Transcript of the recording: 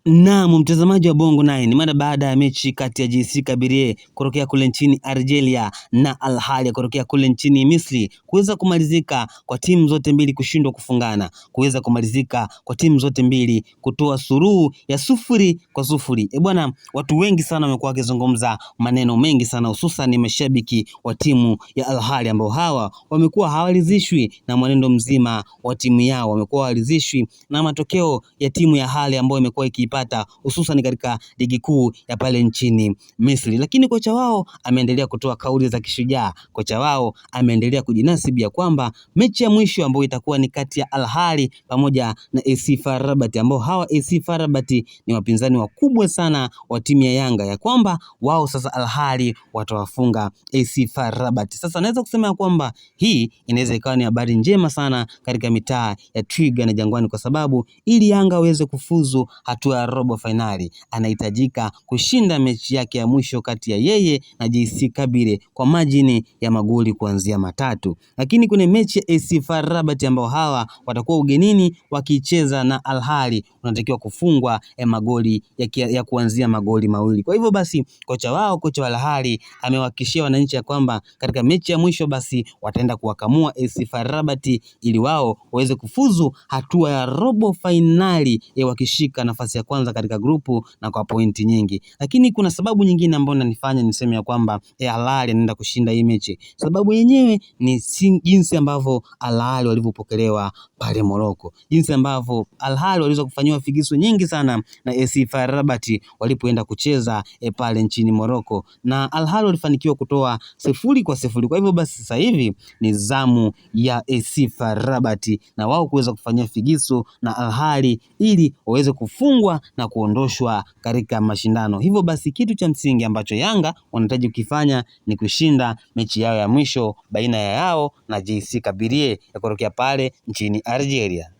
Naam, mtazamaji wa Bongo 9, ni mara baada ya mechi kati ya JS Kabylie kutokea kule nchini Algeria na Al Ahly kutokea kule nchini Misri kuweza kumalizika kwa timu zote mbili kushindwa kufungana, kuweza kumalizika kwa timu zote mbili kutoa suluhu ya 0-0. Bwana, watu wengi sana wamekuwa wakizungumza maneno mengi sana, hususan ni mashabiki wa timu ya Al Ahly ambao hawa wamekuwa hawalizishwi na mwenendo mzima wa timu yao, wamekuwa hawalizishwi na matokeo ya timu ya Al Ahly ambayo imekuwa pata hususan katika ligi kuu ya pale nchini Misri. Lakini kocha wao ameendelea kutoa kauli za kishujaa. Kocha wao ameendelea kujinasibu ya kwamba mechi ya mwisho ambayo itakuwa ni kati ya Al Ahly pamoja na AC FAR Rabat, ambao hawa AC FAR Rabat ni wapinzani wakubwa sana wa timu ya Yanga, ya kwamba wao sasa Al Ahly watawafunga AC FAR Rabat. Sasa naweza kusema ya kwamba hii inaweza ikawa ni habari njema sana katika mitaa ya Twiga na Jangwani, kwa sababu ili Yanga aweze kufuzu hatua ya robo finali anahitajika kushinda mechi yake ya mwisho kati ya yeye na JS Kabylie kwa majini ya magoli kuanzia 3. Lakini kwenye mechi ya AC FAR Rabat ambao hawa watakuwa ugenini wakicheza na Al Ahly, unatakiwa kufungwa magoli ya kuanzia magoli 2. Kwa hivyo basi kocha wa Al Ahly amewahakikishia wananchi ya kwamba katika mechi ya mwisho basi wataenda kuwakamua AC FAR Rabat ili wao waweze kufuzu hatua ya robo finali wakishika nafasi ya kwanza katika grupu na kwa pointi nyingi. Lakini kuna sababu nyingine ambayo inanifanya niseme ya kwamba Al Ahly anaenda kushinda hii mechi. Sababu yenyewe ni jinsi ambavyo Al Ahly walivyopokelewa pale Morocco, jinsi ambavyo Al Ahly waliweza kufanyiwa figisu nyingi sana na AC FAR Rabat walipoenda kucheza pale nchini Morocco, na Al Ahly walifanikiwa kutoa 0-0. Kwa hivyo basi sasa hivi ni zamu ya AC FAR Rabat na wao kuweza kufanyia figisu na Al Ahly ili waweze kufungwa na kuondoshwa katika mashindano. Hivyo basi kitu cha msingi ambacho Yanga wanahitaji kukifanya ni kushinda mechi yao ya mwisho baina ya yao na JS Kabylie ya kutokea pale nchini Algeria.